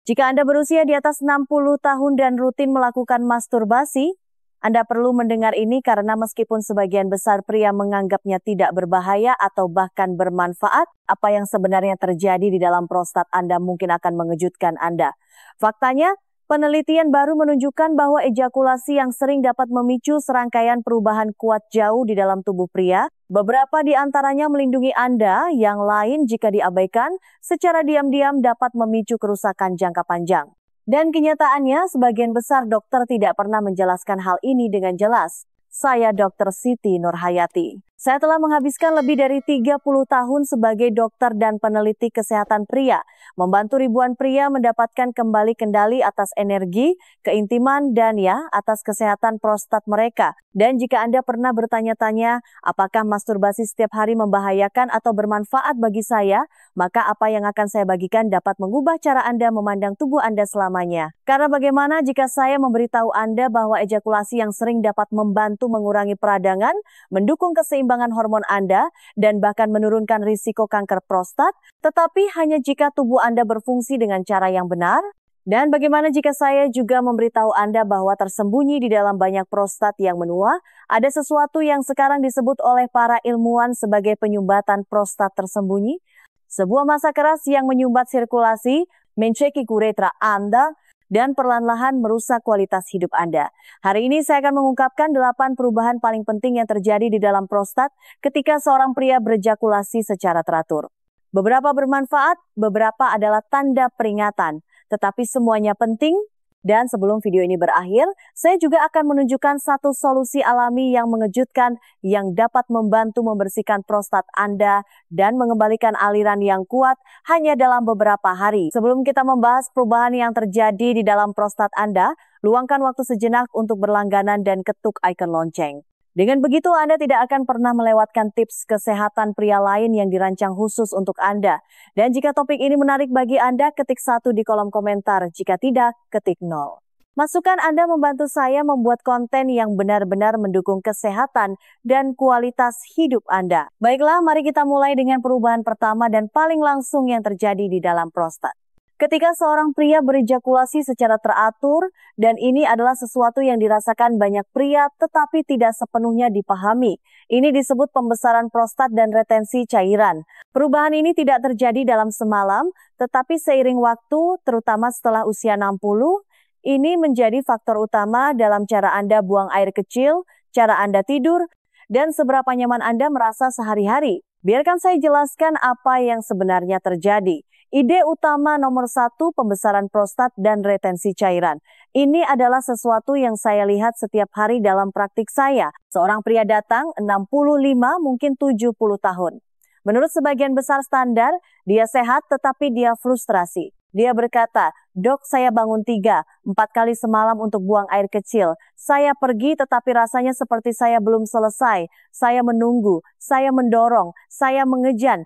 Jika Anda berusia di atas 60 tahun dan rutin melakukan masturbasi, Anda perlu mendengar ini karena meskipun sebagian besar pria menganggapnya tidak berbahaya atau bahkan bermanfaat, apa yang sebenarnya terjadi di dalam prostat Anda mungkin akan mengejutkan Anda. Faktanya, penelitian baru menunjukkan bahwa ejakulasi yang sering dapat memicu serangkaian perubahan kuat jauh di dalam tubuh pria. Beberapa di antaranya melindungi Anda, yang lain jika diabaikan, secara diam-diam dapat memicu kerusakan jangka panjang. Dan kenyataannya, sebagian besar dokter tidak pernah menjelaskan hal ini dengan jelas. Saya Dr. Siti Nurhayati. Saya telah menghabiskan lebih dari 30 tahun sebagai dokter dan peneliti kesehatan pria, membantu ribuan pria mendapatkan kembali kendali atas energi, keintiman, dan atas kesehatan prostat mereka. Dan jika Anda pernah bertanya-tanya, apakah masturbasi setiap hari membahayakan atau bermanfaat bagi saya, maka apa yang akan saya bagikan dapat mengubah cara Anda memandang tubuh Anda selamanya. Karena bagaimana jika saya memberitahu Anda bahwa ejakulasi yang sering dapat membantu mengurangi peradangan, mendukung keseimbangan hormon Anda, dan bahkan menurunkan risiko kanker prostat, tetapi hanya jika tubuh Anda berfungsi dengan cara yang benar? Dan bagaimana jika saya juga memberitahu Anda bahwa tersembunyi di dalam banyak prostat yang menua, ada sesuatu yang sekarang disebut oleh para ilmuwan sebagai penyumbatan prostat tersembunyi? Sebuah massa keras yang menyumbat sirkulasi, mencekik uretra Anda, dan perlahan-lahan merusak kualitas hidup Anda. Hari ini saya akan mengungkapkan 8 perubahan paling penting yang terjadi di dalam prostat ketika seorang pria berejakulasi secara teratur. Beberapa bermanfaat, beberapa adalah tanda peringatan, tetapi semuanya penting. Dan sebelum video ini berakhir, saya juga akan menunjukkan satu solusi alami yang mengejutkan yang dapat membantu membersihkan prostat Anda dan mengembalikan aliran yang kuat hanya dalam beberapa hari. Sebelum kita membahas perubahan yang terjadi di dalam prostat Anda, luangkan waktu sejenak untuk berlangganan dan ketuk ikon lonceng. Dengan begitu, Anda tidak akan pernah melewatkan tips kesehatan pria lain yang dirancang khusus untuk Anda. Dan jika topik ini menarik bagi Anda, ketik 1 di kolom komentar. Jika tidak, ketik 0. Masukan Anda membantu saya membuat konten yang benar-benar mendukung kesehatan dan kualitas hidup Anda. Baiklah, mari kita mulai dengan perubahan pertama dan paling langsung yang terjadi di dalam prostat. Ketika seorang pria berejakulasi secara teratur, dan ini adalah sesuatu yang dirasakan banyak pria tetapi tidak sepenuhnya dipahami. Ini disebut pembesaran prostat dan retensi cairan. Perubahan ini tidak terjadi dalam semalam, tetapi seiring waktu, terutama setelah usia 60, ini menjadi faktor utama dalam cara Anda buang air kecil, cara Anda tidur, dan seberapa nyaman Anda merasa sehari-hari. Biarkan saya jelaskan apa yang sebenarnya terjadi. Ide utama nomor 1, pembesaran prostat dan retensi cairan. Ini adalah sesuatu yang saya lihat setiap hari dalam praktik saya. Seorang pria datang 65 mungkin 70 tahun. Menurut sebagian besar standar, dia sehat tetapi dia frustrasi. Dia berkata, "Dok, saya bangun 3-4 kali semalam untuk buang air kecil. Saya pergi tetapi rasanya seperti saya belum selesai. Saya menunggu, saya mendorong, saya mengejan.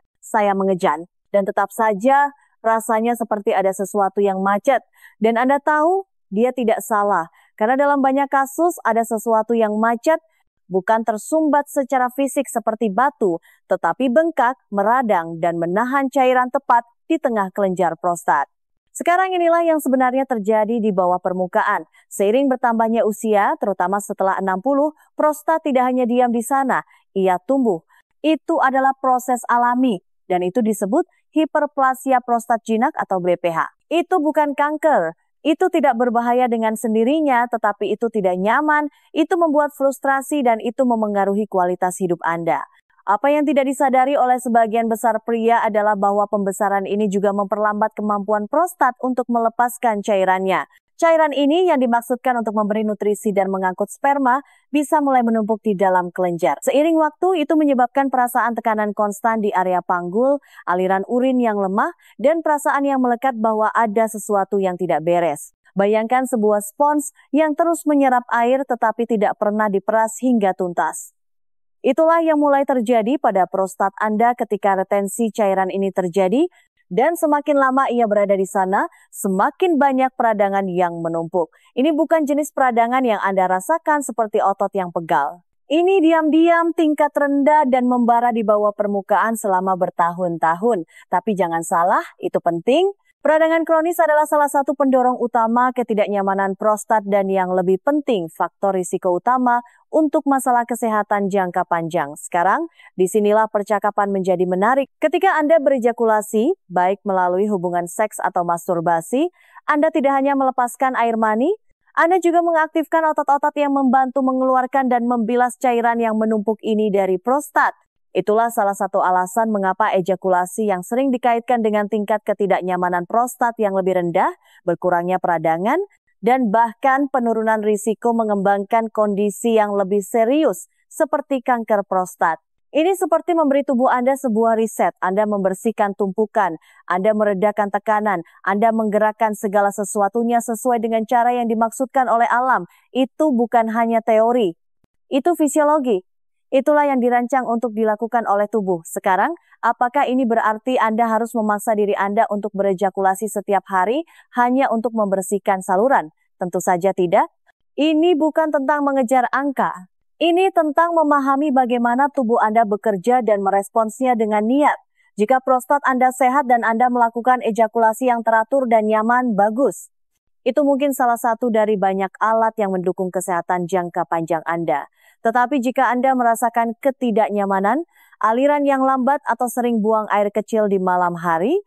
Dan tetap saja rasanya seperti ada sesuatu yang macet. Dan Anda tahu, dia tidak salah. Karena dalam banyak kasus ada sesuatu yang macet, bukan tersumbat secara fisik seperti batu, tetapi bengkak, meradang, dan menahan cairan tepat di tengah kelenjar prostat. Sekarang inilah yang sebenarnya terjadi di bawah permukaan. Seiring bertambahnya usia, terutama setelah 60, prostat tidak hanya diam di sana, ia tumbuh. Itu adalah proses alami. Dan itu disebut hiperplasia prostat jinak atau BPH. Itu bukan kanker, itu tidak berbahaya dengan sendirinya, tetapi itu tidak nyaman, itu membuat frustrasi dan itu memengaruhi kualitas hidup Anda. Apa yang tidak disadari oleh sebagian besar pria adalah bahwa pembesaran ini juga memperlambat kemampuan prostat untuk melepaskan cairannya. Cairan ini yang dimaksudkan untuk memberi nutrisi dan mengangkut sperma bisa mulai menumpuk di dalam kelenjar. Seiring waktu itu menyebabkan perasaan tekanan konstan di area panggul, aliran urin yang lemah, dan perasaan yang melekat bahwa ada sesuatu yang tidak beres. Bayangkan sebuah spons yang terus menyerap air tetapi tidak pernah diperas hingga tuntas. Itulah yang mulai terjadi pada prostat Anda ketika retensi cairan ini terjadi. Dan semakin lama ia berada di sana, semakin banyak peradangan yang menumpuk. Ini bukan jenis peradangan yang Anda rasakan seperti otot yang pegal. Ini diam-diam tingkat rendah dan membara di bawah permukaan selama bertahun-tahun. Tapi jangan salah, itu penting. Peradangan kronis adalah salah satu pendorong utama ketidaknyamanan prostat dan yang lebih penting faktor risiko utama untuk masalah kesehatan jangka panjang. Sekarang, disinilah percakapan menjadi menarik. Ketika Anda berejakulasi, baik melalui hubungan seks atau masturbasi, Anda tidak hanya melepaskan air mani, Anda juga mengaktifkan otot-otot yang membantu mengeluarkan dan membilas cairan yang menumpuk ini dari prostat. Itulah salah satu alasan mengapa ejakulasi yang sering dikaitkan dengan tingkat ketidaknyamanan prostat yang lebih rendah, berkurangnya peradangan, dan bahkan penurunan risiko mengembangkan kondisi yang lebih serius seperti kanker prostat. Ini seperti memberi tubuh Anda sebuah reset. Anda membersihkan tumpukan, Anda meredakan tekanan, Anda menggerakkan segala sesuatunya sesuai dengan cara yang dimaksudkan oleh alam. Itu bukan hanya teori, itu fisiologi. Itulah yang dirancang untuk dilakukan oleh tubuh. Sekarang, apakah ini berarti Anda harus memaksa diri Anda untuk berejakulasi setiap hari hanya untuk membersihkan saluran? Tentu saja tidak. Ini bukan tentang mengejar angka. Ini tentang memahami bagaimana tubuh Anda bekerja dan meresponsnya dengan niat. Jika prostat Anda sehat dan Anda melakukan ejakulasi yang teratur dan nyaman, bagus. Itu mungkin salah satu dari banyak alat yang mendukung kesehatan jangka panjang Anda. Tetapi jika Anda merasakan ketidaknyamanan, aliran yang lambat atau sering buang air kecil di malam hari,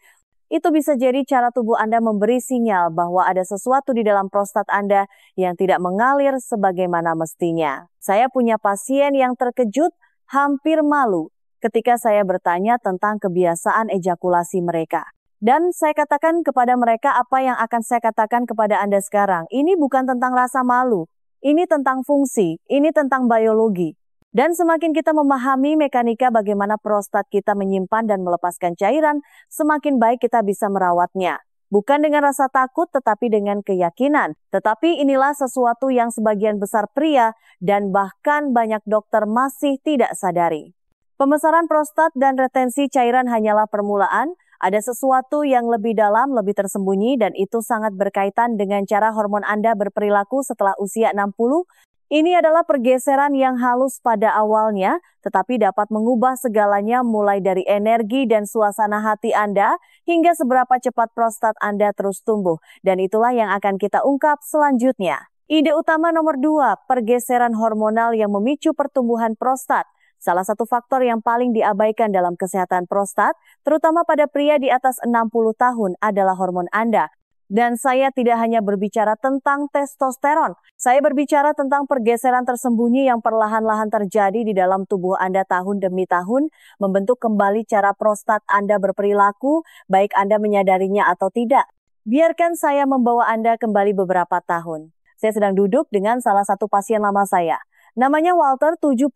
itu bisa jadi cara tubuh Anda memberi sinyal bahwa ada sesuatu di dalam prostat Anda yang tidak mengalir sebagaimana mestinya. Saya punya pasien yang terkejut, hampir malu, ketika saya bertanya tentang kebiasaan ejakulasi mereka. Dan saya katakan kepada mereka apa yang akan saya katakan kepada Anda sekarang. Ini bukan tentang rasa malu. Ini tentang fungsi, ini tentang biologi. Dan semakin kita memahami mekanika bagaimana prostat kita menyimpan dan melepaskan cairan, semakin baik kita bisa merawatnya. Bukan dengan rasa takut, tetapi dengan keyakinan. Tetapi inilah sesuatu yang sebagian besar pria dan bahkan banyak dokter masih tidak sadari. Pembesaran prostat dan retensi cairan hanyalah permulaan. Ada sesuatu yang lebih dalam, lebih tersembunyi, dan itu sangat berkaitan dengan cara hormon Anda berperilaku setelah usia 60. Ini adalah pergeseran yang halus pada awalnya, tetapi dapat mengubah segalanya mulai dari energi dan suasana hati Anda, hingga seberapa cepat prostat Anda terus tumbuh. Dan itulah yang akan kita ungkap selanjutnya. Ide utama nomor 2, pergeseran hormonal yang memicu pertumbuhan prostat. Salah satu faktor yang paling diabaikan dalam kesehatan prostat, terutama pada pria di atas 60 tahun, adalah hormon Anda. Dan saya tidak hanya berbicara tentang testosteron. Saya berbicara tentang pergeseran tersembunyi yang perlahan-lahan terjadi di dalam tubuh Anda tahun demi tahun, membentuk kembali cara prostat Anda berperilaku, baik Anda menyadarinya atau tidak. Biarkan saya membawa Anda kembali beberapa tahun. Saya sedang duduk dengan salah satu pasien lama saya. Namanya Walter, 72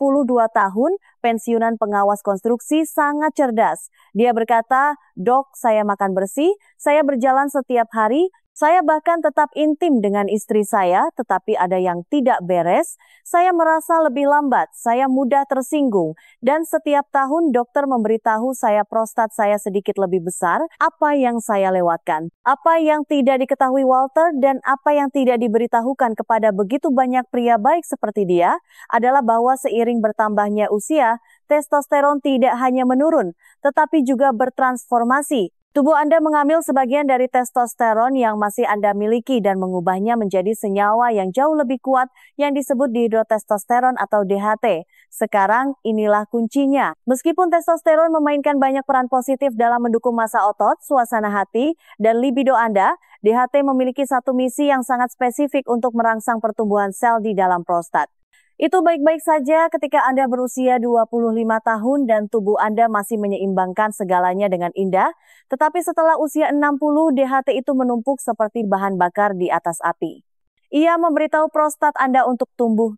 tahun, pensiunan pengawas konstruksi, sangat cerdas. Dia berkata, "Dok, saya makan bersih, saya berjalan setiap hari, saya bahkan tetap intim dengan istri saya, tetapi ada yang tidak beres. Saya merasa lebih lambat, saya mudah tersinggung, dan setiap tahun dokter memberitahu saya prostat saya sedikit lebih besar. Apa yang saya lewatkan? Apa yang tidak diketahui Walter dan apa yang tidak diberitahukan kepada begitu banyak pria baik seperti dia adalah bahwa seiring bertambahnya usia, testosteron tidak hanya menurun, tetapi juga bertransformasi. Tubuh Anda mengambil sebagian dari testosteron yang masih Anda miliki dan mengubahnya menjadi senyawa yang jauh lebih kuat yang disebut dihidrotestosteron atau DHT. Sekarang inilah kuncinya. Meskipun testosteron memainkan banyak peran positif dalam mendukung massa otot, suasana hati, dan libido Anda, DHT memiliki satu misi yang sangat spesifik untuk merangsang pertumbuhan sel di dalam prostat. Itu baik-baik saja ketika Anda berusia 25 tahun dan tubuh Anda masih menyeimbangkan segalanya dengan indah, tetapi setelah usia 60, DHT itu menumpuk seperti bahan bakar di atas api. Ia memberitahu prostat Anda untuk tumbuh.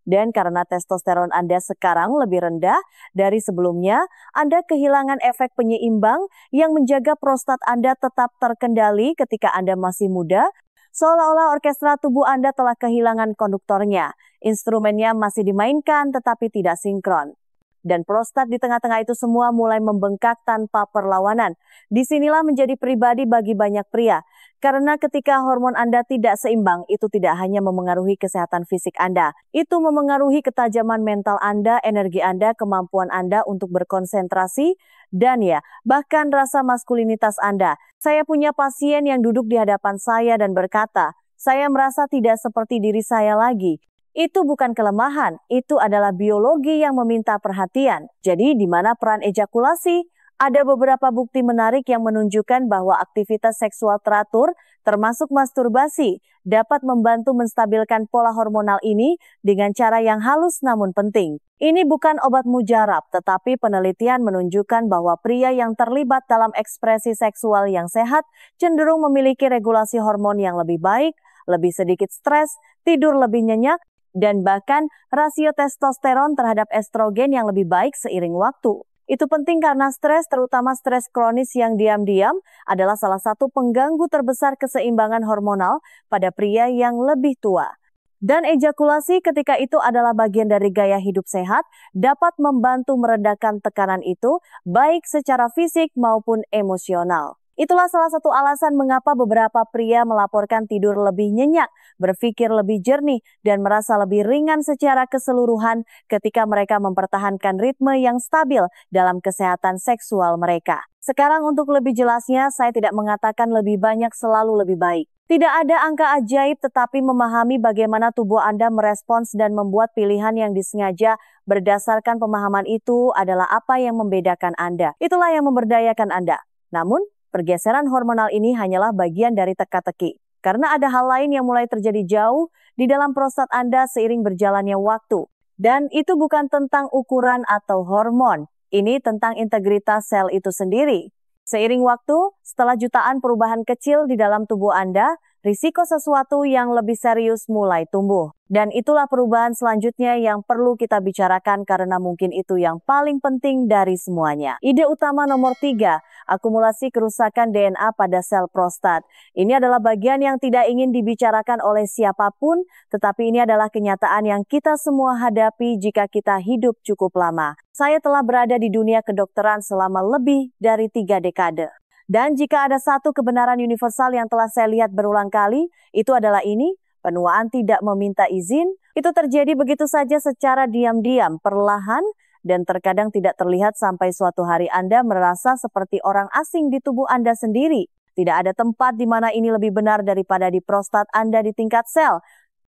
Dan karena testosteron Anda sekarang lebih rendah dari sebelumnya, Anda kehilangan efek penyeimbang yang menjaga prostat Anda tetap terkendali ketika Anda masih muda, seolah-olah orkestra tubuh Anda telah kehilangan konduktornya. Instrumennya masih dimainkan tetapi tidak sinkron. dan prostat di tengah-tengah itu semua mulai membengkak tanpa perlawanan. Disinilah menjadi pribadi bagi banyak pria. Karena ketika hormon Anda tidak seimbang, itu tidak hanya memengaruhi kesehatan fisik Anda. Itu memengaruhi ketajaman mental Anda, energi Anda, kemampuan Anda untuk berkonsentrasi, dan bahkan rasa maskulinitas Anda. Saya punya pasien yang duduk di hadapan saya dan berkata, "Saya merasa tidak seperti diri saya lagi." Itu bukan kelemahan, itu adalah biologi yang meminta perhatian. Jadi, di mana peran ejakulasi? Ada beberapa bukti menarik yang menunjukkan bahwa aktivitas seksual teratur, termasuk masturbasi, dapat membantu menstabilkan pola hormonal ini dengan cara yang halus namun penting. Ini bukan obat mujarab, tetapi penelitian menunjukkan bahwa pria yang terlibat dalam ekspresi seksual yang sehat cenderung memiliki regulasi hormon yang lebih baik, lebih sedikit stres, tidur lebih nyenyak, dan bahkan rasio testosteron terhadap estrogen yang lebih baik seiring waktu. Itu penting karena stres, terutama stres kronis yang diam-diam, adalah salah satu pengganggu terbesar keseimbangan hormonal pada pria yang lebih tua. Dan ejakulasi ketika itu adalah bagian dari gaya hidup sehat, dapat membantu meredakan tekanan itu, baik secara fisik maupun emosional. Itulah salah satu alasan mengapa beberapa pria melaporkan tidur lebih nyenyak, berpikir lebih jernih, dan merasa lebih ringan secara keseluruhan ketika mereka mempertahankan ritme yang stabil dalam kesehatan seksual mereka. Sekarang untuk lebih jelasnya, saya tidak mengatakan lebih banyak selalu lebih baik. Tidak ada angka ajaib, tetapi memahami bagaimana tubuh Anda merespons dan membuat pilihan yang disengaja berdasarkan pemahaman itu adalah apa yang membedakan Anda. Itulah yang memberdayakan Anda. Namun, pergeseran hormonal ini hanyalah bagian dari teka-teki. Karena ada hal lain yang mulai terjadi jauh di dalam prostat Anda seiring berjalannya waktu. Dan itu bukan tentang ukuran atau hormon. Ini tentang integritas sel itu sendiri. Seiring waktu, setelah jutaan perubahan kecil di dalam tubuh Anda, risiko sesuatu yang lebih serius mulai tumbuh. Dan itulah perubahan selanjutnya yang perlu kita bicarakan karena mungkin itu yang paling penting dari semuanya. Ide utama nomor 3, akumulasi kerusakan DNA pada sel prostat. Ini adalah bagian yang tidak ingin dibicarakan oleh siapapun, tetapi ini adalah kenyataan yang kita semua hadapi jika kita hidup cukup lama. Saya telah berada di dunia kedokteran selama lebih dari 3 dekade. Dan jika ada satu kebenaran universal yang telah saya lihat berulang kali, itu adalah ini, penuaan tidak meminta izin. Itu terjadi begitu saja secara diam-diam, perlahan, dan terkadang tidak terlihat sampai suatu hari Anda merasa seperti orang asing di tubuh Anda sendiri. Tidak ada tempat di mana ini lebih benar daripada di prostat Anda di tingkat sel.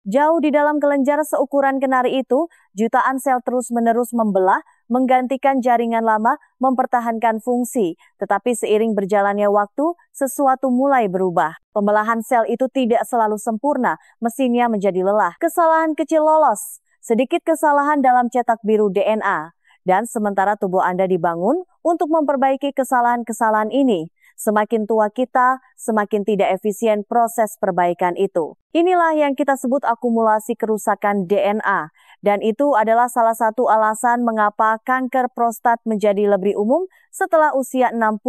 Jauh di dalam kelenjar seukuran kenari itu, jutaan sel terus-menerus membelah, menggantikan jaringan lama, mempertahankan fungsi. Tetapi seiring berjalannya waktu, sesuatu mulai berubah. Pembelahan sel itu tidak selalu sempurna, mesinnya menjadi lelah. Kesalahan kecil lolos, sedikit kesalahan dalam cetak biru DNA. Dan sementara tubuh Anda dibangun untuk memperbaiki kesalahan-kesalahan ini, semakin tua kita, semakin tidak efisien proses perbaikan itu. Inilah yang kita sebut akumulasi kerusakan DNA. Dan itu adalah salah satu alasan mengapa kanker prostat menjadi lebih umum setelah usia 60.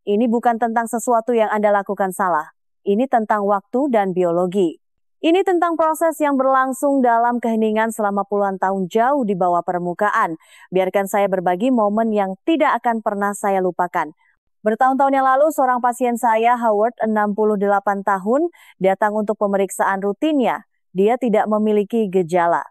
Ini bukan tentang sesuatu yang Anda lakukan salah. Ini tentang waktu dan biologi. Ini tentang proses yang berlangsung dalam keheningan selama puluhan tahun jauh di bawah permukaan. Biarkan saya berbagi momen yang tidak akan pernah saya lupakan. Bertahun-tahun yang lalu, seorang pasien saya, Howard, 68 tahun, datang untuk pemeriksaan rutinnya. Dia tidak memiliki gejala.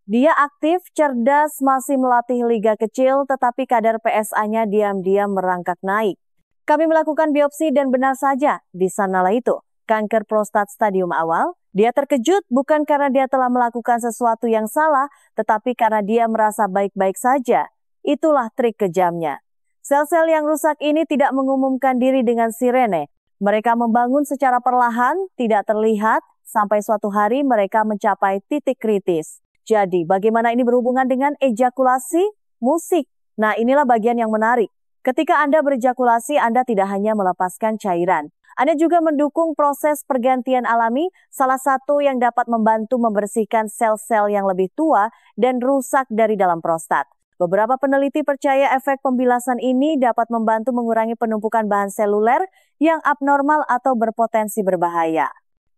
Dia aktif, cerdas, masih melatih liga kecil, tetapi kadar PSA-nya diam-diam merangkak naik. Kami melakukan biopsi dan benar saja, di sanalah itu, kanker prostat stadium awal. Dia terkejut bukan karena dia telah melakukan sesuatu yang salah, tetapi karena dia merasa baik-baik saja. Itulah trik kejamnya. Sel-sel yang rusak ini tidak mengumumkan diri dengan sirene. Mereka membangun secara perlahan, tidak terlihat, sampai suatu hari mereka mencapai titik kritis. Jadi, bagaimana ini berhubungan dengan ejakulasi? Musik. Nah, inilah bagian yang menarik. Ketika Anda berejakulasi, Anda tidak hanya melepaskan cairan. Anda juga mendukung proses pergantian alami, salah satu yang dapat membantu membersihkan sel-sel yang lebih tua dan rusak dari dalam prostat. Beberapa peneliti percaya efek pembilasan ini dapat membantu mengurangi penumpukan bahan seluler yang abnormal atau berpotensi berbahaya.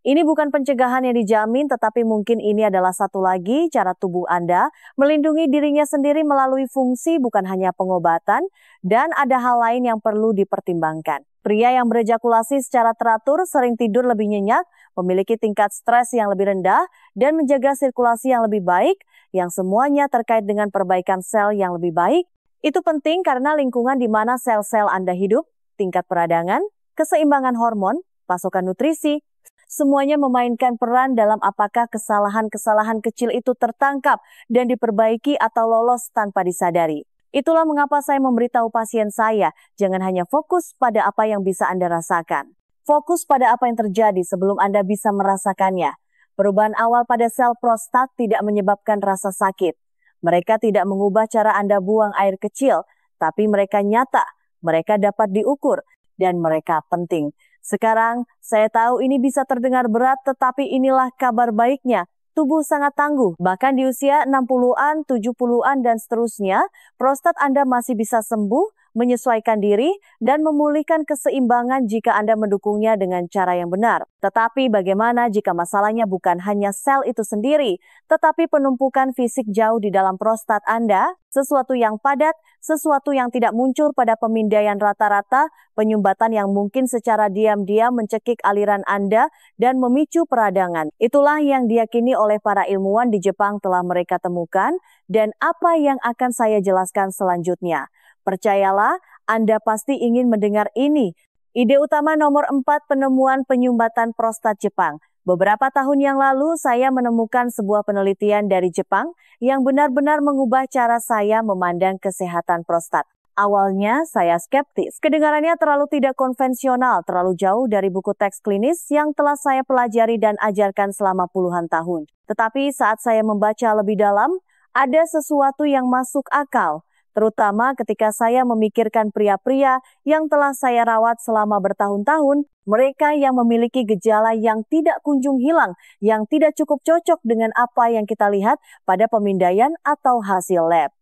Ini bukan pencegahan yang dijamin, tetapi mungkin ini adalah satu lagi cara tubuh Anda melindungi dirinya sendiri melalui fungsi bukan hanya pengobatan, dan ada hal lain yang perlu dipertimbangkan. Pria yang berejakulasi secara teratur sering tidur lebih nyenyak, memiliki tingkat stres yang lebih rendah, dan menjaga sirkulasi yang lebih baik, yang semuanya terkait dengan perbaikan sel yang lebih baik. Itu penting karena lingkungan di mana sel-sel Anda hidup, tingkat peradangan, keseimbangan hormon, pasokan nutrisi, semuanya memainkan peran dalam apakah kesalahan-kesalahan kecil itu tertangkap dan diperbaiki atau lolos tanpa disadari. Itulah mengapa saya memberitahu pasien saya, jangan hanya fokus pada apa yang bisa Anda rasakan. Fokus pada apa yang terjadi sebelum Anda bisa merasakannya. Perubahan awal pada sel prostat tidak menyebabkan rasa sakit. Mereka tidak mengubah cara Anda buang air kecil, tapi mereka nyata, mereka dapat diukur, dan mereka penting. Sekarang, saya tahu ini bisa terdengar berat, tetapi inilah kabar baiknya. Tubuh sangat tangguh, bahkan di usia 60-an, 70-an, dan seterusnya, prostat Anda masih bisa sembuh, menyesuaikan diri, dan memulihkan keseimbangan jika Anda mendukungnya dengan cara yang benar. Tetapi bagaimana jika masalahnya bukan hanya sel itu sendiri, tetapi penumpukan fisik jauh di dalam prostat Anda, sesuatu yang padat, sesuatu yang tidak muncul pada pemindaian rata-rata, penyumbatan yang mungkin secara diam-diam mencekik aliran Anda dan memicu peradangan. Itulah yang diyakini oleh para ilmuwan di Jepang telah mereka temukan, dan apa yang akan saya jelaskan selanjutnya. Percayalah, Anda pasti ingin mendengar ini. Ide utama nomor 4 penemuan penyumbatan prostat Jepang. Beberapa tahun yang lalu, saya menemukan sebuah penelitian dari Jepang yang benar-benar mengubah cara saya memandang kesehatan prostat. Awalnya, saya skeptis. Kedengarannya terlalu tidak konvensional, terlalu jauh dari buku teks klinis yang telah saya pelajari dan ajarkan selama puluhan tahun. Tetapi saat saya membaca lebih dalam, ada sesuatu yang masuk akal. Terutama ketika saya memikirkan pria-pria yang telah saya rawat selama bertahun-tahun, mereka yang memiliki gejala yang tidak kunjung hilang, yang tidak cukup cocok dengan apa yang kita lihat pada pemindaian atau hasil lab.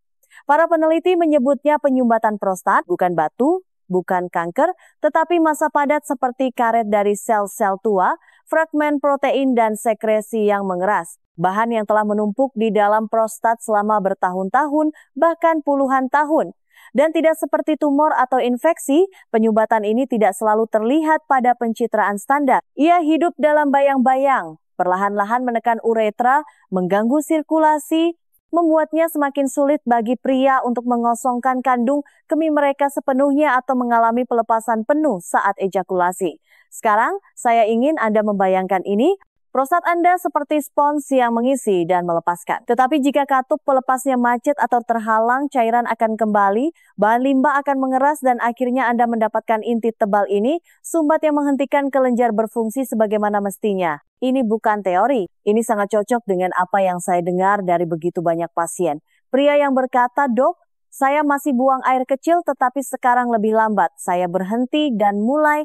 Para peneliti menyebutnya penyumbatan prostat, bukan batu, bukan kanker, tetapi massa padat seperti karet dari sel-sel tua, fragmen protein dan sekresi yang mengeras. Bahan yang telah menumpuk di dalam prostat selama bertahun-tahun, bahkan puluhan tahun. Dan tidak seperti tumor atau infeksi, penyumbatan ini tidak selalu terlihat pada pencitraan standar. Ia hidup dalam bayang-bayang, perlahan-lahan menekan uretra, mengganggu sirkulasi, membuatnya semakin sulit bagi pria untuk mengosongkan kandung kemih mereka sepenuhnya atau mengalami pelepasan penuh saat ejakulasi. Sekarang, saya ingin Anda membayangkan ini. Prostat Anda seperti spons yang mengisi dan melepaskan. Tetapi jika katup pelepasnya macet atau terhalang, cairan akan kembali, bahan limbah akan mengeras dan akhirnya Anda mendapatkan inti tebal ini, sumbat yang menghentikan kelenjar berfungsi sebagaimana mestinya. Ini bukan teori, ini sangat cocok dengan apa yang saya dengar dari begitu banyak pasien. Pria yang berkata, "Dok, saya masih buang air kecil tetapi sekarang lebih lambat. Saya berhenti dan mulai."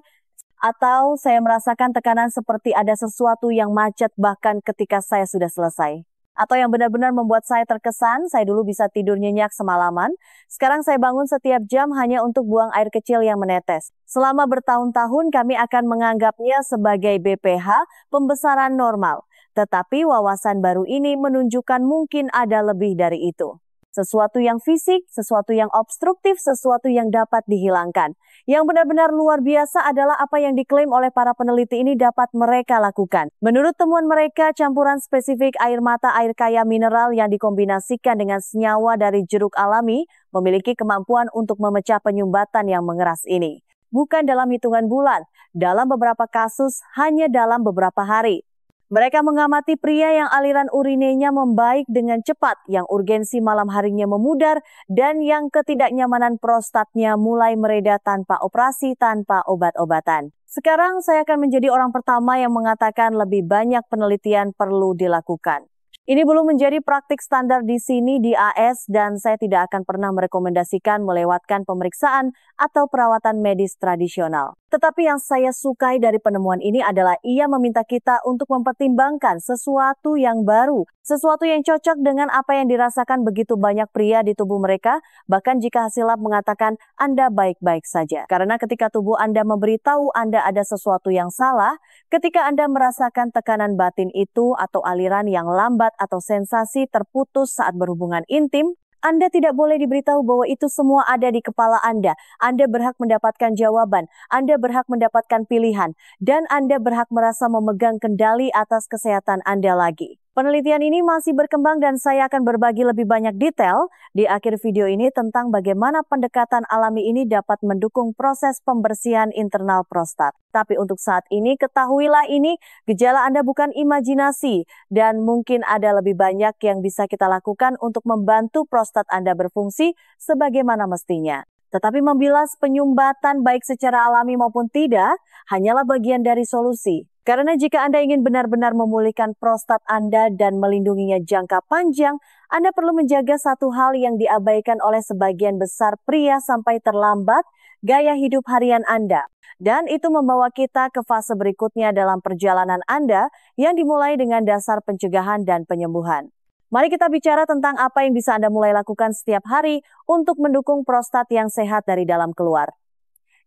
Atau saya merasakan tekanan seperti ada sesuatu yang macet bahkan ketika saya sudah selesai. Atau yang benar-benar membuat saya terkesan, saya dulu bisa tidur nyenyak semalaman. Sekarang saya bangun setiap jam hanya untuk buang air kecil yang menetes. Selama bertahun-tahun kami akan menganggapnya sebagai BPH, pembesaran normal. Tetapi wawasan baru ini menunjukkan mungkin ada lebih dari itu. Sesuatu yang fisik, sesuatu yang obstruktif, sesuatu yang dapat dihilangkan. Yang benar-benar luar biasa adalah apa yang diklaim oleh para peneliti ini dapat mereka lakukan. Menurut temuan mereka, campuran spesifik air mata air kaya mineral yang dikombinasikan dengan senyawa dari jeruk alami memiliki kemampuan untuk memecah penyumbatan yang mengeras ini. Bukan dalam hitungan bulan, dalam beberapa kasus hanya dalam beberapa hari. Mereka mengamati pria yang aliran urinenya membaik dengan cepat, yang urgensi malam harinya memudar, dan yang ketidaknyamanan prostatnya mulai mereda tanpa operasi, tanpa obat-obatan. Sekarang saya akan menjadi orang pertama yang mengatakan lebih banyak penelitian perlu dilakukan. Ini belum menjadi praktik standar di sini di AS dan saya tidak akan pernah merekomendasikan melewatkan pemeriksaan atau perawatan medis tradisional. Tetapi yang saya sukai dari penemuan ini adalah ia meminta kita untuk mempertimbangkan sesuatu yang baru, sesuatu yang cocok dengan apa yang dirasakan begitu banyak pria di tubuh mereka, bahkan jika hasil lab mengatakan Anda baik-baik saja. Karena ketika tubuh Anda memberitahu Anda ada sesuatu yang salah, ketika Anda merasakan tekanan batin itu atau aliran yang lambat atau sensasi terputus saat berhubungan intim, Anda tidak boleh diberitahu bahwa itu semua ada di kepala Anda. Anda berhak mendapatkan jawaban, Anda berhak mendapatkan pilihan, dan Anda berhak merasa memegang kendali atas kesehatan Anda lagi. Penelitian ini masih berkembang dan saya akan berbagi lebih banyak detail di akhir video ini tentang bagaimana pendekatan alami ini dapat mendukung proses pembersihan internal prostat. Tapi untuk saat ini, ketahuilah ini gejala Anda bukan imajinasi dan mungkin ada lebih banyak yang bisa kita lakukan untuk membantu prostat Anda berfungsi sebagaimana mestinya. Tetapi membilas penyumbatan baik secara alami maupun tidak hanyalah bagian dari solusi. Karena jika Anda ingin benar-benar memulihkan prostat Anda dan melindunginya jangka panjang, Anda perlu menjaga satu hal yang diabaikan oleh sebagian besar pria sampai terlambat, gaya hidup harian Anda. Dan itu membawa kita ke fase berikutnya dalam perjalanan Anda yang dimulai dengan dasar pencegahan dan penyembuhan. Mari kita bicara tentang apa yang bisa Anda mulai lakukan setiap hari untuk mendukung prostat yang sehat dari dalam keluar.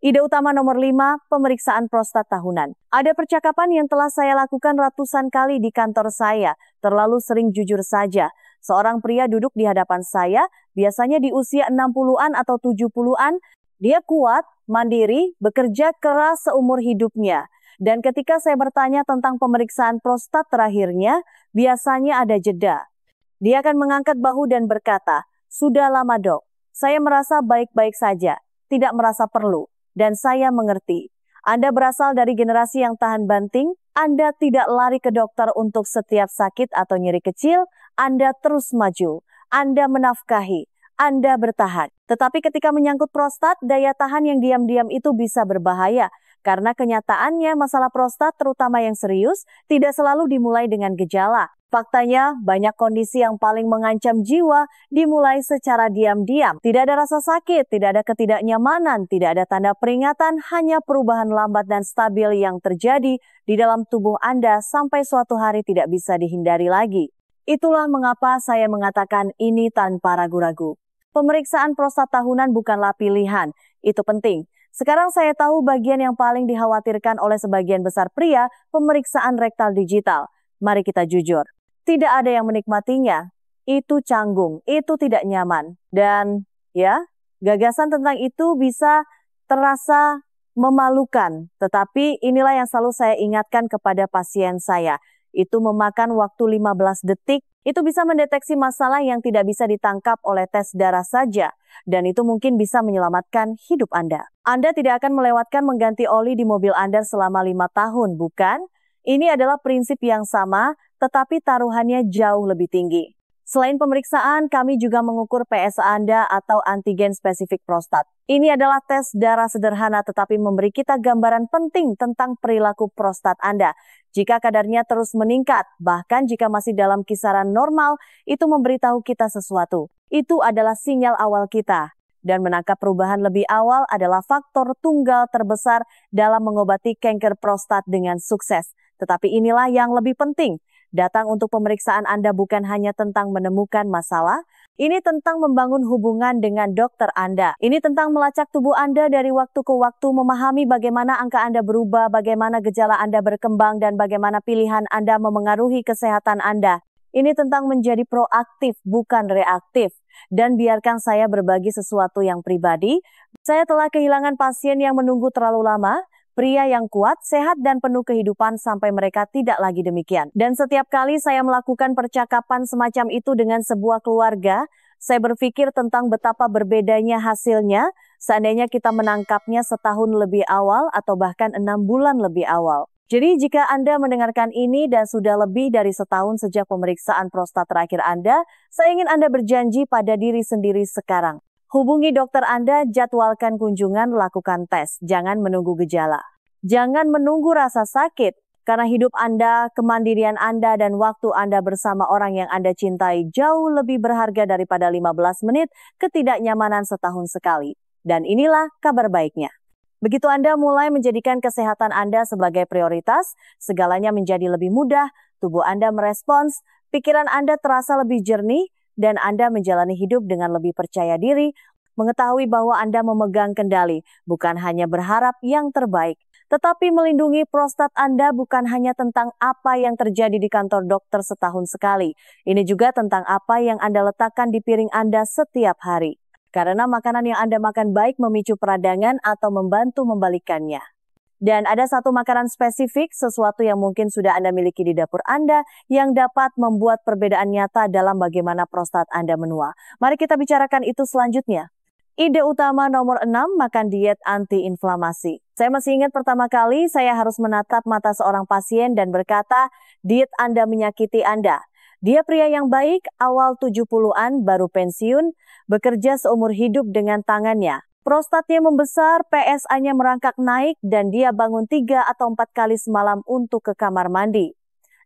Ide utama nomor 5, pemeriksaan prostat tahunan. Ada percakapan yang telah saya lakukan ratusan kali di kantor saya, terlalu sering jujur saja. Seorang pria duduk di hadapan saya, biasanya di usia 60-an atau 70-an, dia kuat, mandiri, bekerja keras seumur hidupnya. Dan ketika saya bertanya tentang pemeriksaan prostat terakhirnya, biasanya ada jeda. Dia akan mengangkat bahu dan berkata, "Sudah lama dok, saya merasa baik-baik saja, tidak merasa perlu. Dan saya mengerti, Anda berasal dari generasi yang tahan banting, Anda tidak lari ke dokter untuk setiap sakit atau nyeri kecil, Anda terus maju, Anda menafkahi, Anda bertahan. Tetapi ketika menyangkut prostat, daya tahan yang diam-diam itu bisa berbahaya, karena kenyataannya masalah prostat terutama yang serius tidak selalu dimulai dengan gejala. Faktanya, banyak kondisi yang paling mengancam jiwa dimulai secara diam-diam. Tidak ada rasa sakit, tidak ada ketidaknyamanan, tidak ada tanda peringatan, hanya perubahan lambat dan stabil yang terjadi di dalam tubuh Anda sampai suatu hari tidak bisa dihindari lagi. Itulah mengapa saya mengatakan ini tanpa ragu-ragu. Pemeriksaan prostat tahunan bukanlah pilihan, itu penting. Sekarang saya tahu bagian yang paling dikhawatirkan oleh sebagian besar pria, pemeriksaan rektal digital. Mari kita jujur. Tidak ada yang menikmatinya, itu canggung, itu tidak nyaman. Dan ya, gagasan tentang itu bisa terasa memalukan. Tetapi inilah yang selalu saya ingatkan kepada pasien saya. Itu memakan waktu 15 detik, itu bisa mendeteksi masalah yang tidak bisa ditangkap oleh tes darah saja. Dan itu mungkin bisa menyelamatkan hidup Anda. Anda tidak akan melewatkan mengganti oli di mobil Anda selama 5 tahun, bukan? Ini adalah prinsip yang sama, tetapi taruhannya jauh lebih tinggi. Selain pemeriksaan, kami juga mengukur PSA Anda atau antigen spesifik prostat. Ini adalah tes darah sederhana tetapi memberi kita gambaran penting tentang perilaku prostat Anda. Jika kadarnya terus meningkat, bahkan jika masih dalam kisaran normal, itu memberitahu kita sesuatu. Itu adalah sinyal awal kita. Dan menangkap perubahan lebih awal adalah faktor tunggal terbesar dalam mengobati kanker prostat dengan sukses. Tetapi inilah yang lebih penting. Datang untuk pemeriksaan Anda bukan hanya tentang menemukan masalah, ini tentang membangun hubungan dengan dokter Anda. Ini tentang melacak tubuh Anda dari waktu ke waktu, memahami bagaimana angka Anda berubah, bagaimana gejala Anda berkembang, dan bagaimana pilihan Anda memengaruhi kesehatan Anda. Ini tentang menjadi proaktif, bukan reaktif. Dan biarkan saya berbagi sesuatu yang pribadi. Saya telah kehilangan pasien yang menunggu terlalu lama, pria yang kuat, sehat, dan penuh kehidupan sampai mereka tidak lagi demikian. Dan setiap kali saya melakukan percakapan semacam itu dengan sebuah keluarga, saya berpikir tentang betapa berbedanya hasilnya seandainya kita menangkapnya setahun lebih awal atau bahkan 6 bulan lebih awal. Jadi jika Anda mendengarkan ini dan sudah lebih dari setahun sejak pemeriksaan prostat terakhir Anda, saya ingin Anda berjanji pada diri sendiri sekarang. Hubungi dokter Anda, jadwalkan kunjungan, lakukan tes. Jangan menunggu gejala. Jangan menunggu rasa sakit. Karena hidup Anda, kemandirian Anda, dan waktu Anda bersama orang yang Anda cintai jauh lebih berharga daripada 15 menit ketidaknyamanan setahun sekali. Dan inilah kabar baiknya. Begitu Anda mulai menjadikan kesehatan Anda sebagai prioritas, segalanya menjadi lebih mudah, tubuh Anda merespons, pikiran Anda terasa lebih jernih, dan Anda menjalani hidup dengan lebih percaya diri, mengetahui bahwa Anda memegang kendali, bukan hanya berharap yang terbaik. Tetapi melindungi prostat Anda bukan hanya tentang apa yang terjadi di kantor dokter setahun sekali. Ini juga tentang apa yang Anda letakkan di piring Anda setiap hari. Karena makanan yang Anda makan baik memicu peradangan atau membantu membalikkannya. Dan ada satu makanan spesifik, sesuatu yang mungkin sudah Anda miliki di dapur Anda, yang dapat membuat perbedaan nyata dalam bagaimana prostat Anda menua. Mari kita bicarakan itu selanjutnya. Ide utama nomor 6, makan diet anti-inflamasi. Saya masih ingat pertama kali saya harus menatap mata seorang pasien dan berkata, diet Anda menyakiti Anda. Dia pria yang baik, awal 70-an, baru pensiun, bekerja seumur hidup dengan tangannya. Prostatnya membesar, PSA-nya merangkak naik, dan dia bangun 3 atau 4 kali semalam untuk ke kamar mandi.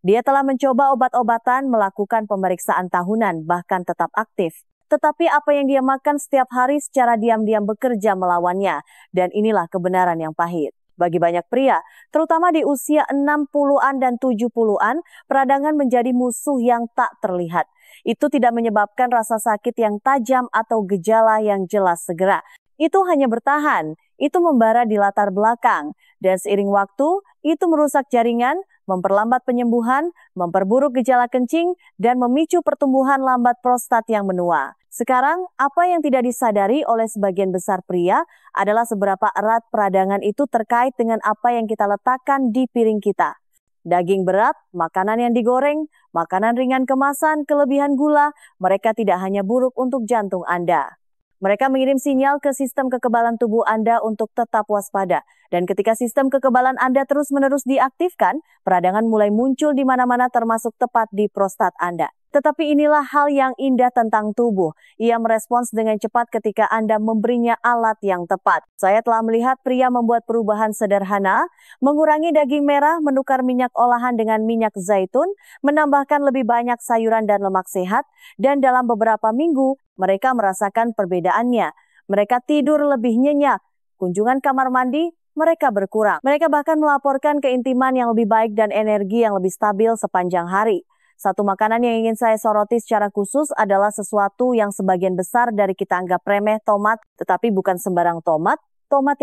Dia telah mencoba obat-obatan, melakukan pemeriksaan tahunan, bahkan tetap aktif. Tetapi apa yang dia makan setiap hari secara diam-diam bekerja melawannya, dan inilah kebenaran yang pahit. Bagi banyak pria, terutama di usia 60-an dan 70-an, peradangan menjadi musuh yang tak terlihat. Itu tidak menyebabkan rasa sakit yang tajam atau gejala yang jelas segera. Itu hanya bertahan, itu membara di latar belakang, dan seiring waktu, itu merusak jaringan, memperlambat penyembuhan, memperburuk gejala kencing, dan memicu pertumbuhan lambat prostat yang menua. Sekarang, apa yang tidak disadari oleh sebagian besar pria adalah seberapa erat peradangan itu terkait dengan apa yang kita letakkan di piring kita. Daging berat, makanan yang digoreng, makanan ringan kemasan, kelebihan gula, mereka tidak hanya buruk untuk jantung Anda. Mereka mengirim sinyal ke sistem kekebalan tubuh Anda untuk tetap waspada. Dan ketika sistem kekebalan Anda terus-menerus diaktifkan, peradangan mulai muncul di mana-mana termasuk tepat di prostat Anda. Tetapi inilah hal yang indah tentang tubuh. Ia merespons dengan cepat ketika Anda memberinya alat yang tepat. Saya telah melihat pria membuat perubahan sederhana, mengurangi daging merah, menukar minyak olahan dengan minyak zaitun, menambahkan lebih banyak sayuran dan lemak sehat, dan dalam beberapa minggu, mereka merasakan perbedaannya. Mereka tidur lebih nyenyak. Kunjungan kamar mandi, mereka berkurang. Mereka bahkan melaporkan keintiman yang lebih baik dan energi yang lebih stabil sepanjang hari. Satu makanan yang ingin saya soroti secara khusus adalah sesuatu yang sebagian besar dari kita anggap remeh, tomat, tetapi bukan sembarang tomat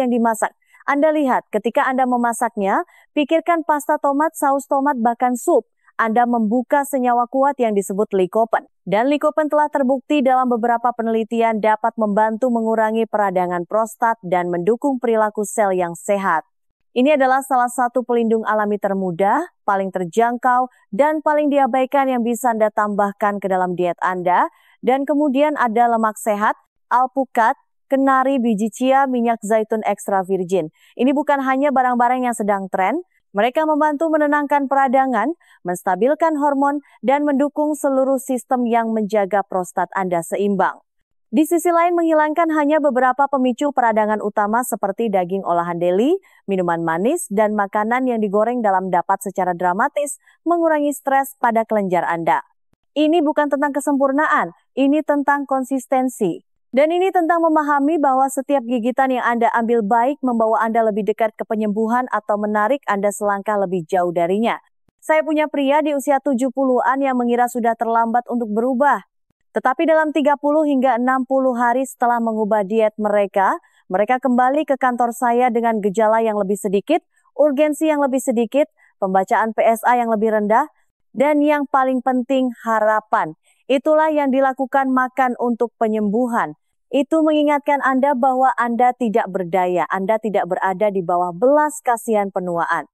yang dimasak. Anda lihat, ketika Anda memasaknya, pikirkan pasta tomat, saus tomat, bahkan sup. Anda membuka senyawa kuat yang disebut lycopene. Dan lycopene telah terbukti dalam beberapa penelitian dapat membantu mengurangi peradangan prostat dan mendukung perilaku sel yang sehat. Ini adalah salah satu pelindung alami termudah, paling terjangkau, dan paling diabaikan yang bisa Anda tambahkan ke dalam diet Anda. Dan kemudian ada lemak sehat, alpukat, kenari, biji chia, minyak zaitun extra virgin. Ini bukan hanya barang-barang yang sedang tren, mereka membantu menenangkan peradangan, menstabilkan hormon, dan mendukung seluruh sistem yang menjaga prostat Anda seimbang. Di sisi lain menghilangkan hanya beberapa pemicu peradangan utama seperti daging olahan deli, minuman manis, dan makanan yang digoreng dalam dapat secara dramatis mengurangi stres pada kelenjar Anda. Ini bukan tentang kesempurnaan, ini tentang konsistensi. Dan ini tentang memahami bahwa setiap gigitan yang Anda ambil baik membawa Anda lebih dekat ke penyembuhan atau menarik Anda selangkah lebih jauh darinya. Saya punya pria di usia 70-an yang mengira sudah terlambat untuk berubah. Tetapi dalam 30 hingga 60 hari setelah mengubah diet mereka kembali ke kantor saya dengan gejala yang lebih sedikit, urgensi yang lebih sedikit, pembacaan PSA yang lebih rendah, dan yang paling penting harapan. Itulah yang dilakukan makan untuk penyembuhan. Itu mengingatkan Anda bahwa Anda tidak berdaya, Anda tidak berada di bawah belas kasihan penuaan.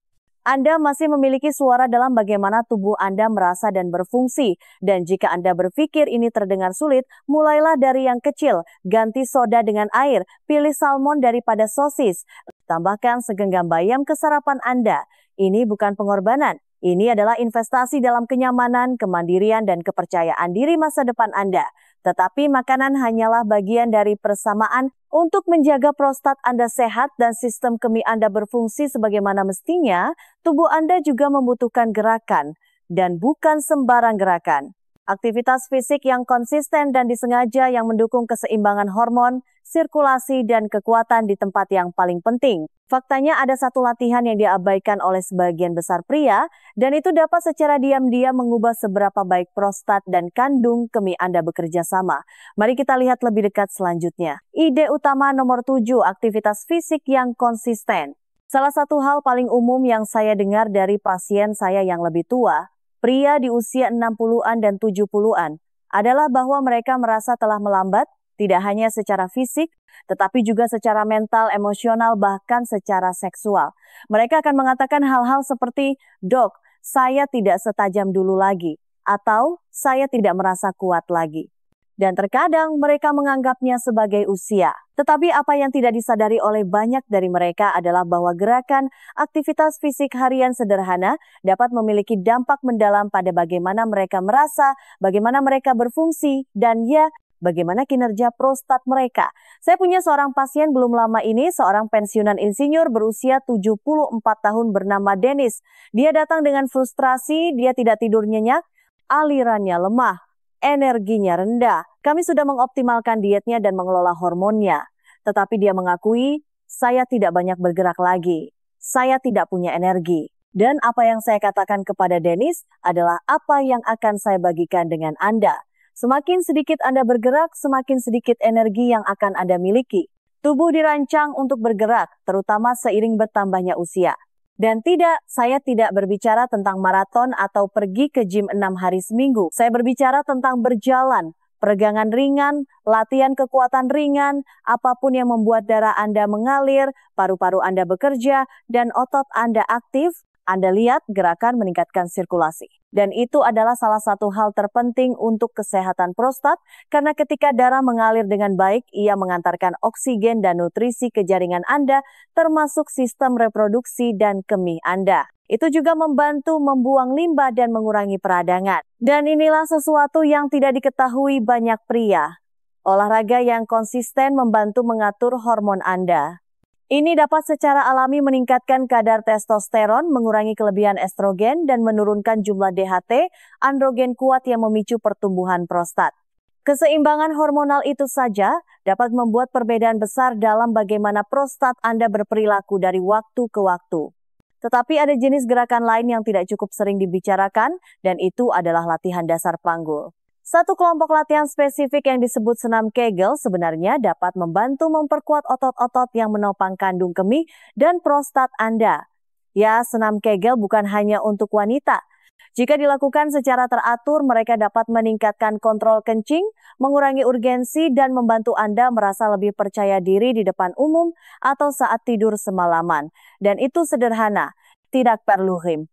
Anda masih memiliki suara dalam bagaimana tubuh Anda merasa dan berfungsi. Dan jika Anda berpikir ini terdengar sulit, mulailah dari yang kecil. Ganti soda dengan air, pilih salmon daripada sosis. Tambahkan segenggam bayam ke sarapan Anda. Ini bukan pengorbanan. Ini adalah investasi dalam kenyamanan, kemandirian, dan kepercayaan diri masa depan Anda. Tetapi makanan hanyalah bagian dari persamaan untuk menjaga prostat Anda sehat dan sistem kemih Anda berfungsi sebagaimana mestinya. Tubuh Anda juga membutuhkan gerakan dan bukan sembarang gerakan. Aktivitas fisik yang konsisten dan disengaja yang mendukung keseimbangan hormon, sirkulasi, dan kekuatan di tempat yang paling penting. Faktanya ada satu latihan yang diabaikan oleh sebagian besar pria, dan itu dapat secara diam-diam mengubah seberapa baik prostat dan kandung kemih Anda bekerja sama. Mari kita lihat lebih dekat selanjutnya. Ide utama nomor 7, aktivitas fisik yang konsisten. Salah satu hal paling umum yang saya dengar dari pasien saya yang lebih tua, pria di usia 60-an dan 70-an, adalah bahwa mereka merasa telah melambat, tidak hanya secara fisik, tetapi juga secara mental, emosional, bahkan secara seksual. Mereka akan mengatakan hal-hal seperti, "Dok, saya tidak setajam dulu lagi," atau "saya tidak merasa kuat lagi." Dan terkadang mereka menganggapnya sebagai usia. Tetapi apa yang tidak disadari oleh banyak dari mereka adalah bahwa gerakan aktivitas fisik harian sederhana dapat memiliki dampak mendalam pada bagaimana mereka merasa, bagaimana mereka berfungsi, dan bagaimana kinerja prostat mereka. Saya punya seorang pasien belum lama ini, seorang pensiunan insinyur berusia 74 tahun bernama Dennis. Dia datang dengan frustrasi, dia tidak tidur nyenyak, alirannya lemah, energinya rendah. Kami sudah mengoptimalkan dietnya dan mengelola hormonnya. Tetapi dia mengakui, saya tidak banyak bergerak lagi. Saya tidak punya energi. Dan apa yang saya katakan kepada Dennis adalah apa yang akan saya bagikan dengan Anda. Semakin sedikit Anda bergerak, semakin sedikit energi yang akan Anda miliki. Tubuh dirancang untuk bergerak, terutama seiring bertambahnya usia. Dan saya tidak berbicara tentang maraton atau pergi ke gym 6 hari seminggu. Saya berbicara tentang berjalan, peregangan ringan, latihan kekuatan ringan, apapun yang membuat darah Anda mengalir, paru-paru Anda bekerja, dan otot Anda aktif. Anda lihat gerakan meningkatkan sirkulasi. Dan itu adalah salah satu hal terpenting untuk kesehatan prostat, karena ketika darah mengalir dengan baik, ia mengantarkan oksigen dan nutrisi ke jaringan Anda, termasuk sistem reproduksi dan kemih Anda. Itu juga membantu membuang limbah dan mengurangi peradangan. Dan inilah sesuatu yang tidak diketahui banyak pria. Olahraga yang konsisten membantu mengatur hormon Anda. Ini dapat secara alami meningkatkan kadar testosteron, mengurangi kelebihan estrogen, dan menurunkan jumlah DHT, androgen kuat yang memicu pertumbuhan prostat. Keseimbangan hormonal itu saja dapat membuat perbedaan besar dalam bagaimana prostat Anda berperilaku dari waktu ke waktu. Tetapi ada jenis gerakan lain yang tidak cukup sering dibicarakan, dan itu adalah latihan dasar panggul. Satu kelompok latihan spesifik yang disebut senam Kegel sebenarnya dapat membantu memperkuat otot-otot yang menopang kandung kemih dan prostat Anda. Ya, senam Kegel bukan hanya untuk wanita. Jika dilakukan secara teratur, mereka dapat meningkatkan kontrol kencing, mengurangi urgensi, dan membantu Anda merasa lebih percaya diri di depan umum atau saat tidur semalaman. Dan itu sederhana, tidak perlu gym.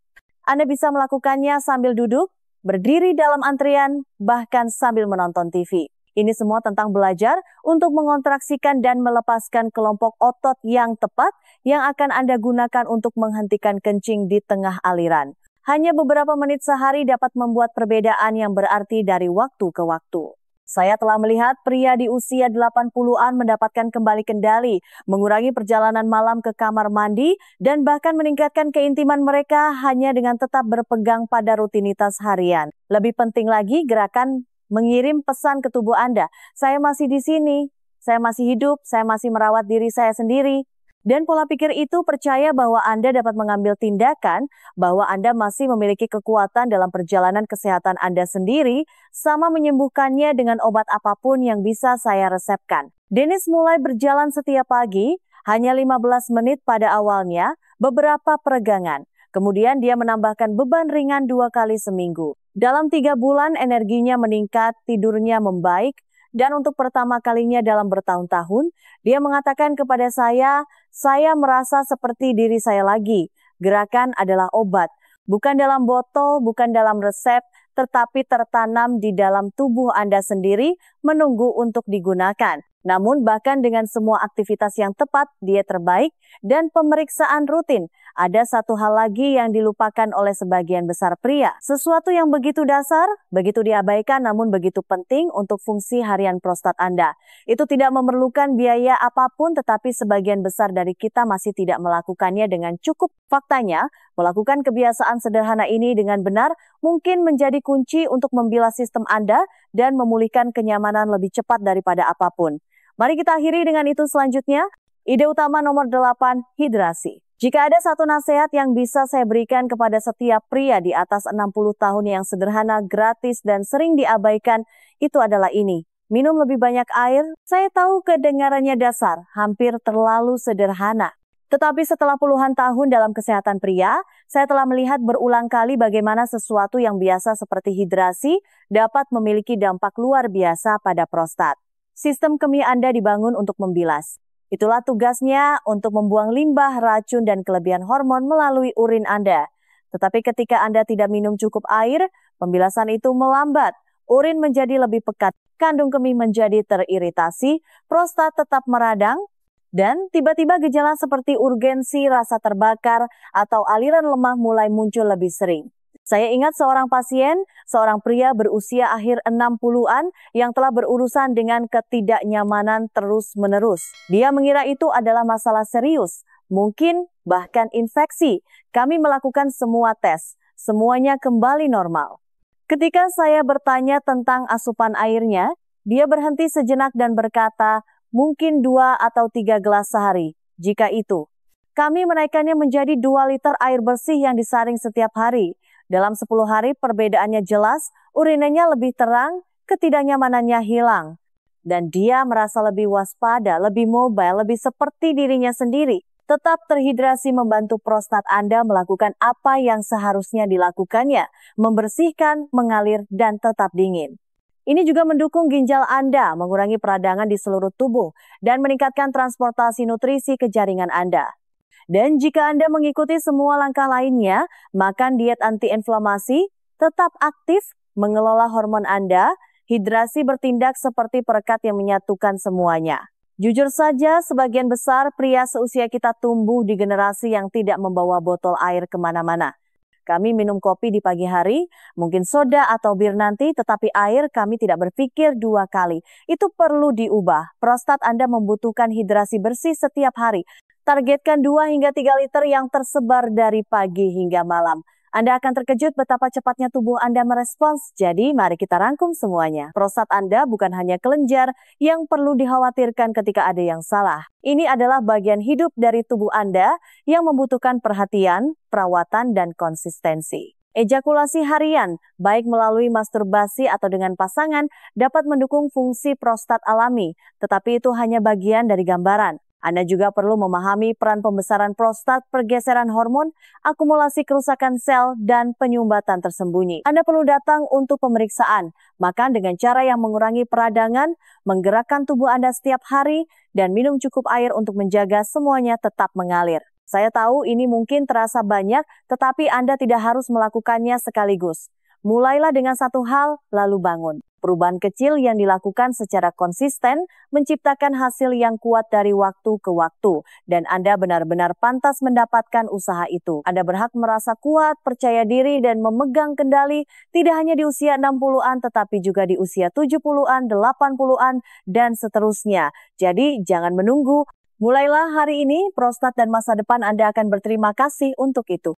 Anda bisa melakukannya sambil duduk, berdiri dalam antrian, bahkan sambil menonton TV. Ini semua tentang belajar untuk mengontraksikan dan melepaskan kelompok otot yang tepat yang akan Anda gunakan untuk menghentikan kencing di tengah aliran. Hanya beberapa menit sehari dapat membuat perbedaan yang berarti dari waktu ke waktu. Saya telah melihat pria di usia 80-an mendapatkan kembali kendali, mengurangi perjalanan malam ke kamar mandi, dan bahkan meningkatkan keintiman mereka hanya dengan tetap berpegang pada rutinitas harian. Lebih penting lagi, gerakan mengirim pesan ke tubuh Anda. Saya masih di sini, saya masih hidup, saya masih merawat diri saya sendiri. Dan pola pikir itu percaya bahwa Anda dapat mengambil tindakan, bahwa Anda masih memiliki kekuatan dalam perjalanan kesehatan Anda sendiri, sama menyembuhkannya dengan obat apapun yang bisa saya resepkan. Dennis mulai berjalan setiap pagi, hanya 15 menit pada awalnya, beberapa peregangan. Kemudian dia menambahkan beban ringan 2 kali seminggu. Dalam 3 bulan energinya meningkat, tidurnya membaik, dan untuk pertama kalinya dalam bertahun-tahun, dia mengatakan kepada saya merasa seperti diri saya lagi. Gerakan adalah obat, bukan dalam botol, bukan dalam resep, tetapi tertanam di dalam tubuh Anda sendiri, menunggu untuk digunakan. Namun bahkan dengan semua aktivitas yang tepat, diet terbaik, dan pemeriksaan rutin, ada satu hal lagi yang dilupakan oleh sebagian besar pria. Sesuatu yang begitu dasar, begitu diabaikan namun begitu penting untuk fungsi harian prostat Anda. Itu tidak memerlukan biaya apapun, tetapi sebagian besar dari kita masih tidak melakukannya dengan cukup. Faktanya, melakukan kebiasaan sederhana ini dengan benar mungkin menjadi kunci untuk membilas sistem Anda dan memulihkan kenyamanan lebih cepat daripada apapun. Mari kita akhiri dengan itu selanjutnya. Ide utama nomor 8, hidrasi. Jika ada satu nasihat yang bisa saya berikan kepada setiap pria di atas 60 tahun yang sederhana, gratis, dan sering diabaikan, itu adalah ini. Minum lebih banyak air. Saya tahu kedengarannya dasar, hampir terlalu sederhana. Tetapi setelah puluhan tahun dalam kesehatan pria, saya telah melihat berulang kali bagaimana sesuatu yang biasa seperti hidrasi dapat memiliki dampak luar biasa pada prostat. Sistem kemih Anda dibangun untuk membilas. Itulah tugasnya untuk membuang limbah, racun, dan kelebihan hormon melalui urin Anda. Tetapi ketika Anda tidak minum cukup air, pembilasan itu melambat. Urin menjadi lebih pekat, kandung kemih menjadi teriritasi, prostat tetap meradang, dan tiba-tiba gejala seperti urgensi, rasa terbakar, atau aliran lemah mulai muncul lebih sering. Saya ingat seorang pasien, seorang pria berusia akhir 60-an yang telah berurusan dengan ketidaknyamanan terus-menerus. Dia mengira itu adalah masalah serius, mungkin bahkan infeksi. Kami melakukan semua tes, semuanya kembali normal. Ketika saya bertanya tentang asupan airnya, dia berhenti sejenak dan berkata, mungkin 2 atau 3 gelas sehari, jika itu. Kami menaikkannya menjadi 2 liter air bersih yang disaring setiap hari. Dalam 10 hari perbedaannya jelas, urinanya lebih terang, ketidaknyamanannya hilang. Dan dia merasa lebih waspada, lebih mobile, lebih seperti dirinya sendiri. Tetap terhidrasi membantu prostat Anda melakukan apa yang seharusnya dilakukannya, membersihkan, mengalir, dan tetap dingin. Ini juga mendukung ginjal Anda, mengurangi peradangan di seluruh tubuh, dan meningkatkan transportasi nutrisi ke jaringan Anda. Dan jika Anda mengikuti semua langkah lainnya, makan diet antiinflamasi, tetap aktif, mengelola hormon Anda, hidrasi bertindak seperti perekat yang menyatukan semuanya. Jujur saja, sebagian besar pria seusia kita tumbuh di generasi yang tidak membawa botol air kemana-mana. Kami minum kopi di pagi hari, mungkin soda atau bir nanti, tetapi air kami tidak berpikir 2 kali. Itu perlu diubah. Prostat Anda membutuhkan hidrasi bersih setiap hari. Targetkan 2 hingga 3 liter yang tersebar dari pagi hingga malam. Anda akan terkejut betapa cepatnya tubuh Anda merespons. Jadi mari kita rangkum semuanya. Prostat Anda bukan hanya kelenjar yang perlu dikhawatirkan ketika ada yang salah. Ini adalah bagian hidup dari tubuh Anda yang membutuhkan perhatian, perawatan, dan konsistensi. Ejakulasi harian, baik melalui masturbasi atau dengan pasangan, dapat mendukung fungsi prostat alami, tetapi itu hanya bagian dari gambaran. Anda juga perlu memahami peran pembesaran prostat, pergeseran hormon, akumulasi kerusakan sel, dan penyumbatan tersembunyi. Anda perlu datang untuk pemeriksaan, makan dengan cara yang mengurangi peradangan, menggerakkan tubuh Anda setiap hari, dan minum cukup air untuk menjaga semuanya tetap mengalir. Saya tahu ini mungkin terasa banyak, tetapi Anda tidak harus melakukannya sekaligus. Mulailah dengan satu hal, lalu bangun. Perubahan kecil yang dilakukan secara konsisten menciptakan hasil yang kuat dari waktu ke waktu. Dan Anda benar-benar pantas mendapatkan usaha itu. Anda berhak merasa kuat, percaya diri, dan memegang kendali tidak hanya di usia 60-an, tetapi juga di usia 70-an, 80-an, dan seterusnya. Jadi jangan menunggu. Mulailah hari ini, prostat dan masa depan Anda akan berterima kasih untuk itu.